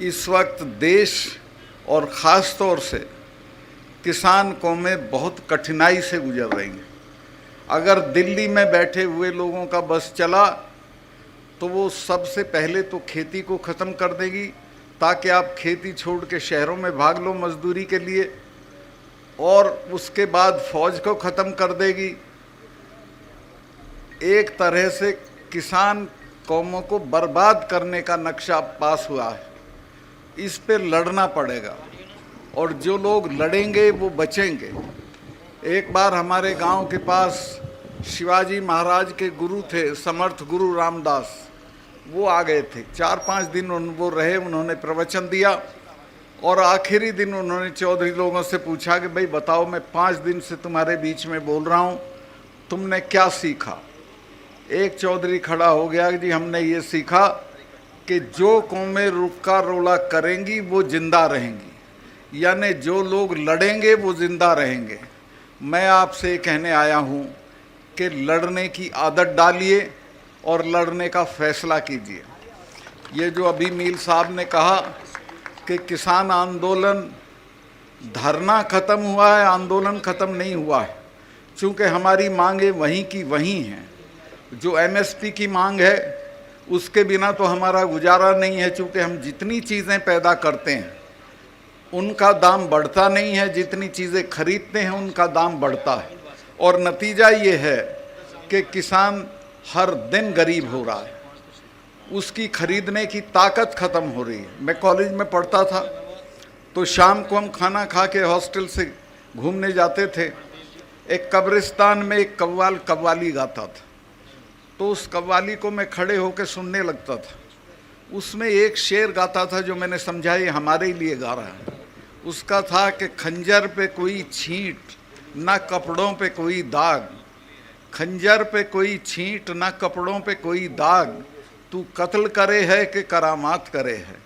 इस वक्त देश और ख़ास तौर से किसान कौमें बहुत कठिनाई से गुजर रही हैं। अगर दिल्ली में बैठे हुए लोगों का बस चला तो वो सबसे पहले तो खेती को ख़त्म कर देगी, ताकि आप खेती छोड़ के शहरों में भाग लो मजदूरी के लिए, और उसके बाद फौज को ख़त्म कर देगी। एक तरह से किसान कौमों को बर्बाद करने का नक्शा पास हुआ है। इस पे लड़ना पड़ेगा और जो लोग लड़ेंगे वो बचेंगे। एक बार हमारे गांव के पास शिवाजी महाराज के गुरु थे, समर्थ गुरु रामदास, वो आ गए थे। 4-5 दिन वो रहे, उन्होंने प्रवचन दिया और आखिरी दिन उन्होंने चौधरी लोगों से पूछा कि भाई बताओ, मैं 5 दिन से तुम्हारे बीच में बोल रहा हूँ, तुमने क्या सीखा? एक चौधरी खड़ा हो गया कि जी हमने ये सीखा कि जो कौमें रुका रोला करेंगी वो जिंदा रहेंगी, यानी जो लोग लड़ेंगे वो जिंदा रहेंगे। मैं आपसे कहने आया हूँ कि लड़ने की आदत डालिए और लड़ने का फैसला कीजिए। ये जो अभी मील साहब ने कहा कि किसान आंदोलन, धरना ख़त्म हुआ है, आंदोलन ख़त्म नहीं हुआ है, चूँकि हमारी मांगें वहीं की वहीं हैं। जो एमएसपी की मांग है उसके बिना तो हमारा गुजारा नहीं है, चूँकि हम जितनी चीज़ें पैदा करते हैं उनका दाम बढ़ता नहीं है, जितनी चीज़ें खरीदते हैं उनका दाम बढ़ता है, और नतीजा ये है कि किसान हर दिन गरीब हो रहा है, उसकी खरीदने की ताकत ख़त्म हो रही है। मैं कॉलेज में पढ़ता था तो शाम को हम खाना खा के हॉस्टल से घूमने जाते थे। एक कब्रिस्तान में एक कव्वाल कव्वाली गाता था, तो उस कव्वाली को मैं खड़े होकर सुनने लगता था। उसमें एक शेर गाता था जो मैंने समझा ये हमारे लिए गा रहा है। उसका था कि खंजर पे कोई छींट, ना कपड़ों पे कोई दाग, खंजर पे कोई छींट, ना कपड़ों पे कोई दाग, तू कत्ल करे है कि करामात करे है।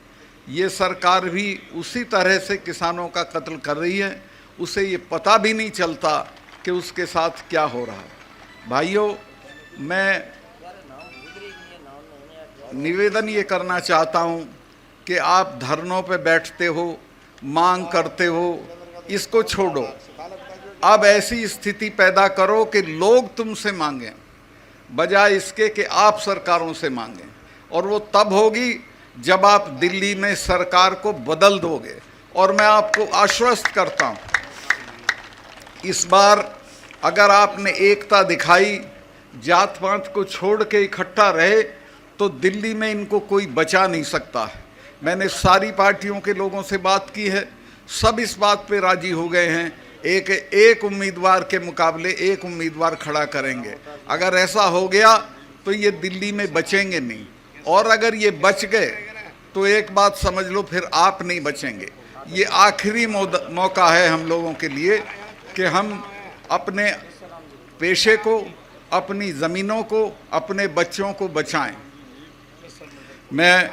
ये सरकार भी उसी तरह से किसानों का कत्ल कर रही है, उसे ये पता भी नहीं चलता कि उसके साथ क्या हो रहा है। भाइयों, मैं निवेदन ये करना चाहता हूँ कि आप धरनों पे बैठते हो, मांग करते हो, इसको छोड़ो। अब ऐसी स्थिति पैदा करो कि लोग तुमसे मांगें, बजाय इसके कि आप सरकारों से मांगें। और वो तब होगी जब आप दिल्ली में सरकार को बदल दोगे। और मैं आपको आश्वस्त करता हूँ, इस बार अगर आपने एकता दिखाई, जात पात को छोड़ के इकट्ठा रहे, तो दिल्ली में इनको कोई बचा नहीं सकता है। मैंने सारी पार्टियों के लोगों से बात की है, सब इस बात पे राजी हो गए हैं, एक उम्मीदवार के मुकाबले एक उम्मीदवार खड़ा करेंगे। अगर ऐसा हो गया तो ये दिल्ली में बचेंगे नहीं, और अगर ये बच गए तो एक बात समझ लो, फिर आप नहीं बचेंगे। ये आखिरी मौका है हम लोगों के लिए कि हम अपने पेशे को, अपनी ज़मीनों को, अपने बच्चों को बचाएं। मैं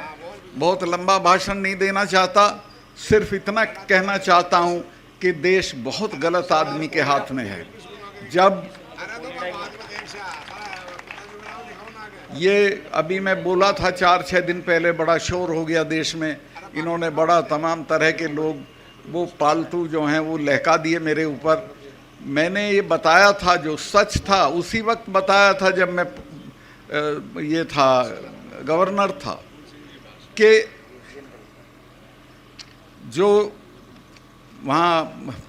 बहुत लंबा भाषण नहीं देना चाहता, सिर्फ इतना कहना चाहता हूं कि देश बहुत गलत आदमी के हाथ में है। जब ये अभी मैं बोला था 4-6 दिन पहले, बड़ा शोर हो गया देश में, इन्होंने बड़ा तमाम तरह के लोग वो पालतू जो हैं वो लहका दिए मेरे ऊपर। मैंने ये बताया था, जो सच था उसी वक्त बताया था जब मैं ये था गवर्नर था, कि जो वहाँ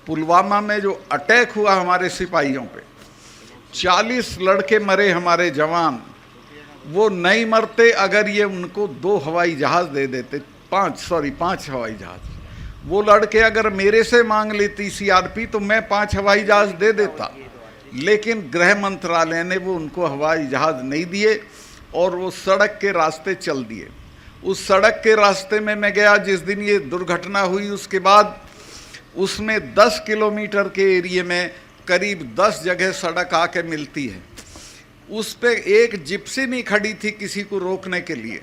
पुलवामा में जो अटैक हुआ हमारे सिपाहियों पे, 40 लड़के मरे हमारे जवान, वो नहीं मरते अगर ये उनको 2 हवाई जहाज़ दे देते, 5 हवाई जहाज़। वो लड़के अगर मेरे से मांग लेती सीआरपी तो मैं 5 हवाई जहाज़ दे देता, लेकिन गृह मंत्रालय ने वो उनको हवाई जहाज़ नहीं दिए और वो सड़क के रास्ते चल दिए। उस सड़क के रास्ते में मैं गया जिस दिन ये दुर्घटना हुई, उसके बाद उसमें 10 किलोमीटर के एरिए में करीब 10 जगह सड़क आके मिलती है। उस पे एक जिप्सी नहीं खड़ी थी किसी को रोकने के लिए,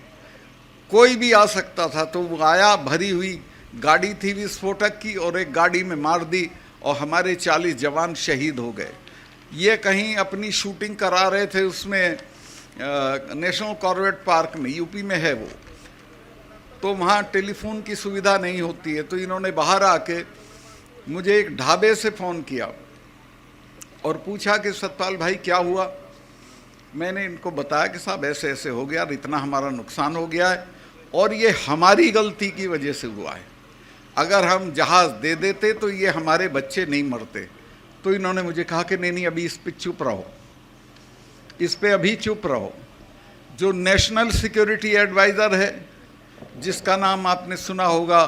कोई भी आ सकता था। तो वो आया, भरी हुई गाड़ी थी विस्फोटक की, और एक गाड़ी में मार दी और हमारे 40 जवान शहीद हो गए। ये कहीं अपनी शूटिंग करा रहे थे उसमें नेशनल कॉर्बेट पार्क में, यूपी में है वो। तो वहाँ टेलीफोन की सुविधा नहीं होती है, तो इन्होंने बाहर आके मुझे एक ढाबे से फ़ोन किया और पूछा कि सतपाल भाई क्या हुआ। मैंने इनको बताया कि साहब ऐसे ऐसे हो गया, इतना हमारा नुकसान हो गया है और ये हमारी गलती की वजह से हुआ है, अगर हम जहाज़ दे देते तो ये हमारे बच्चे नहीं मरते। तो इन्होंने मुझे कहा कि नहीं अभी इस पे चुप रहो, इस पे अभी चुप रहो। जो नेशनल सिक्योरिटी एडवाइज़र है, जिसका नाम आपने सुना होगा,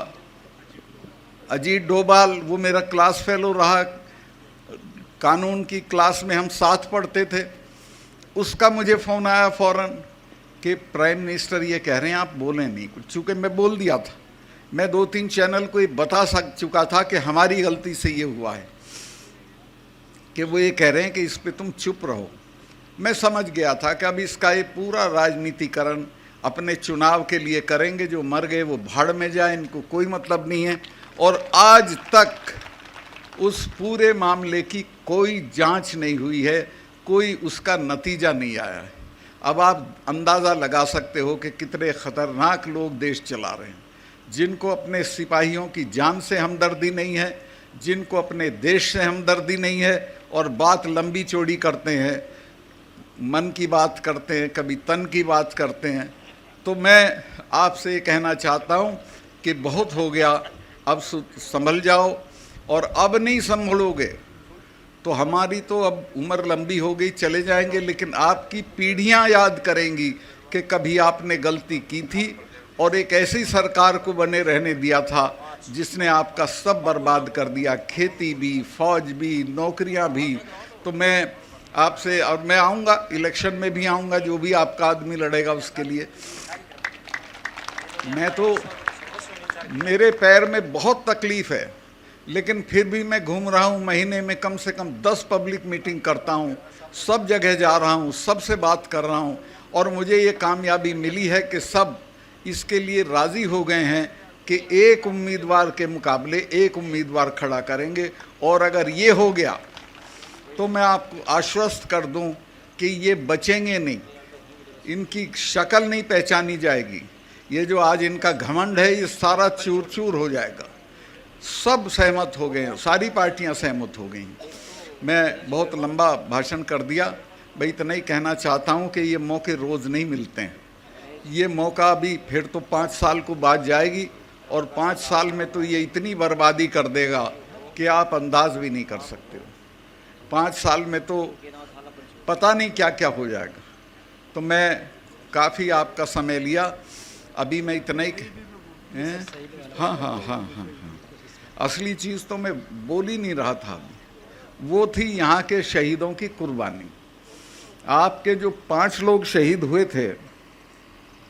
अजीत डोभाल, वो मेरा क्लास फेलो रहा, कानून की क्लास में हम साथ पढ़ते थे। उसका मुझे फ़ोन आया फ़ौरन कि प्राइम मिनिस्टर ये कह रहे हैं आप बोलें नहीं कुछ। चूँकि मैं बोल दिया था, मैं 2-3 चैनल को ये बता चुका था कि हमारी गलती से ये हुआ है, कि वो ये कह रहे हैं कि इस पे तुम चुप रहो। मैं समझ गया था कि अब इसका ये पूरा राजनीतिकरण अपने चुनाव के लिए करेंगे, जो मर गए वो भाड़ में जाए, इनको कोई मतलब नहीं है। और आज तक उस पूरे मामले की कोई जांच नहीं हुई है, कोई उसका नतीजा नहीं आया है। अब आप अंदाज़ा लगा सकते हो कि कितने ख़तरनाक लोग देश चला रहे हैं, जिनको अपने सिपाहियों की जान से हमदर्दी नहीं है, जिनको अपने देश से हमदर्दी नहीं है, और बात लंबी चौड़ी करते हैं, मन की बात करते हैं, कभी तन की बात करते हैं। तो मैं आपसे ये कहना चाहता हूँ कि बहुत हो गया, अब संभल जाओ, और अब नहीं संभलोगे तो हमारी तो अब उम्र लंबी हो गई, चले जाएंगे, लेकिन आपकी पीढ़ियां याद करेंगी कि कभी आपने गलती की थी और एक ऐसी सरकार को बने रहने दिया था जिसने आपका सब बर्बाद कर दिया, खेती भी, फौज भी, नौकरियां भी। तो मैं आपसे, और मैं आऊँगा, इलेक्शन में भी आऊँगा, जो भी आपका आदमी लड़ेगा उसके लिए। मैं तो, मेरे पैर में बहुत तकलीफ़ है, लेकिन फिर भी मैं घूम रहा हूँ, महीने में कम से कम 10 पब्लिक मीटिंग करता हूँ, सब जगह जा रहा हूँ, सबसे बात कर रहा हूँ, और मुझे ये कामयाबी मिली है कि सब इसके लिए राज़ी हो गए हैं कि एक उम्मीदवार के मुकाबले एक उम्मीदवार खड़ा करेंगे। और अगर ये हो गया तो मैं आपको आश्वस्त कर दूं कि ये बचेंगे नहीं, इनकी शक्ल नहीं पहचानी जाएगी। ये जो आज इनका घमंड है, ये सारा चूर चूर हो जाएगा। सब सहमत हो गए हैं, सारी पार्टियां सहमत हो गई। मैं बहुत लंबा भाषण कर दिया, भाई इतना ही कहना चाहता हूं कि ये मौके रोज़ नहीं मिलते हैं। ये मौका अभी फिर तो 5 साल को बाद जाएगी, और 5 साल में तो ये इतनी बर्बादी कर देगा कि आप अंदाज़ भी नहीं कर सकते हो। 5 साल में तो पता नहीं क्या क्या हो जाएगा। तो मैं काफ़ी आपका समय लिया, अभी मैं इतना ही हाँ, असली चीज़ तो मैं बोल ही नहीं रहा था, वो थी यहाँ के शहीदों की कुर्बानी। आपके जो 5 लोग शहीद हुए थे,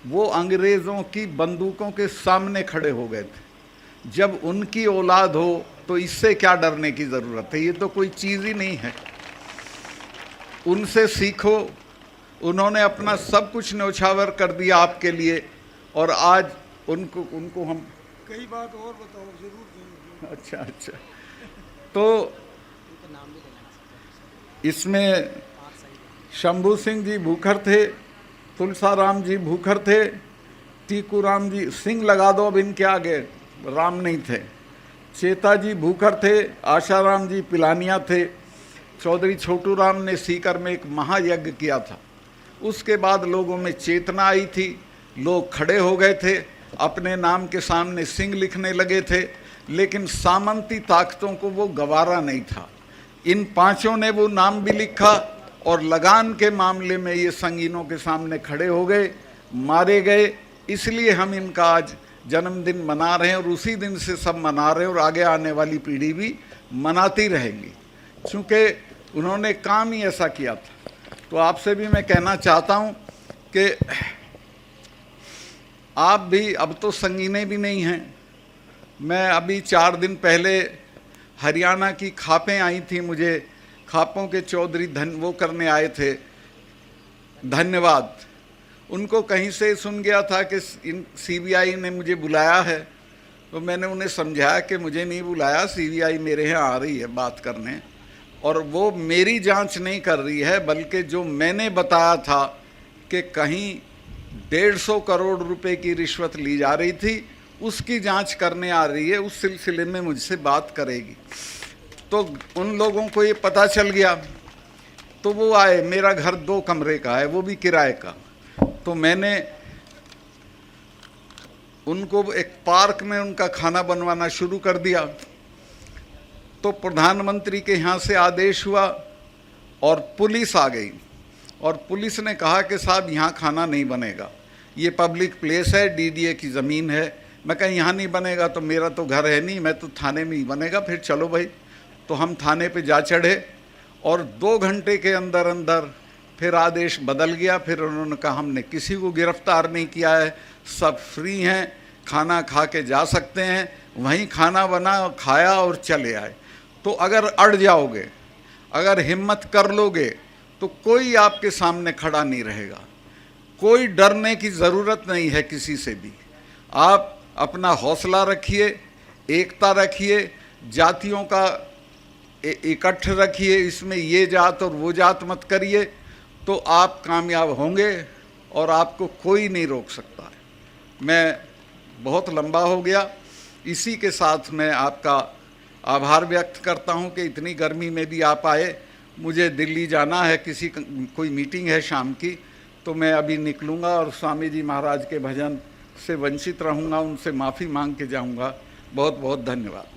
वो अंग्रेज़ों की बंदूकों के सामने खड़े हो गए थे। जब उनकी औलाद हो तो इससे क्या डरने की ज़रूरत है, ये तो कोई चीज़ ही नहीं है। उनसे सीखो, उन्होंने अपना सब कुछ न्यौछावर कर दिया आपके लिए, और आज उनको हम कई बात और बताओ जरूर। अच्छा, तो इसमें शंभू सिंह जी भूखर थे, तुलसाराम जी भूखर थे, टीकूराम जी, सिंह लगा दो अब इनके आगे, राम नहीं थे, चेता जी भूखर थे, आशाराम जी पिलानिया थे, चौधरी छोटू राम ने सीकर में एक महायज्ञ किया था। उसके बाद लोगों में चेतना आई थी, लोग खड़े हो गए थे, अपने नाम के सामने सिंह लिखने लगे थे, लेकिन सामंती ताकतों को वो गवारा नहीं था। इन 5 ने वो नाम भी लिखा, और लगान के मामले में ये संगीनों के सामने खड़े हो गए, मारे गए। इसलिए हम इनका आज जन्मदिन मना रहे हैं, और उसी दिन से सब मना रहे हैं, और आगे आने वाली पीढ़ी भी मनाती रहेगी, क्योंकि उन्होंने काम ही ऐसा किया था। तो आपसे भी मैं कहना चाहता हूँ कि आप भी, अब तो संगीने भी नहीं हैं। मैं अभी 4 दिन पहले हरियाणा की खापें आई थी, मुझे खापों के चौधरी वो करने आए थे, धन्यवाद। उनको कहीं से सुन गया था कि CBI ने मुझे बुलाया है, तो मैंने उन्हें समझाया कि मुझे नहीं बुलाया, CBI मेरे यहाँ आ रही है बात करने, और वो मेरी जांच नहीं कर रही है, बल्कि जो मैंने बताया था कि कहीं 150 करोड़ रुपए की रिश्वत ली जा रही थी, उसकी जांच करने आ रही है, उस सिलसिले में मुझसे बात करेगी। तो उन लोगों को ये पता चल गया, तो वो आए। मेरा घर 2 कमरे का है, वो भी किराए का। तो मैंने उनको एक पार्क में उनका खाना बनवाना शुरू कर दिया। तो प्रधानमंत्री के यहाँ से आदेश हुआ और पुलिस आ गई, और पुलिस ने कहा कि साहब यहाँ खाना नहीं बनेगा, ये पब्लिक प्लेस है, डीडीए की ज़मीन है। मैं कहा यहाँ नहीं बनेगा तो मेरा तो घर है नहीं, मैं तो थाने में ही बनेगा। फिर चलो भाई, तो हम थाने पे जा चढ़े, और 2 घंटे के अंदर अंदर फिर आदेश बदल गया। फिर उन्होंने कहा हमने किसी को गिरफ्तार नहीं किया है, सब फ्री हैं, खाना खा के जा सकते हैं। वहीं खाना बना, खाया और चले आए। तो अगर अड़ जाओगे, अगर हिम्मत कर लोगे, तो कोई आपके सामने खड़ा नहीं रहेगा। कोई डरने की ज़रूरत नहीं है किसी से भी। आप अपना हौसला रखिए, एकता रखिए, जातियों का इकट्ठ रखिए, इसमें ये जात और वो जात मत करिए, तो आप कामयाब होंगे और आपको कोई नहीं रोक सकता है। मैं बहुत लंबा हो गया, इसी के साथ मैं आपका आभार व्यक्त करता हूं कि इतनी गर्मी में भी आप आए। मुझे दिल्ली जाना है, कोई मीटिंग है शाम की, तो मैं अभी निकलूँगा और स्वामी जी महाराज के भजन से वंचित रहूँगा, उनसे माफ़ी मांग के जाऊँगा। बहुत बहुत धन्यवाद।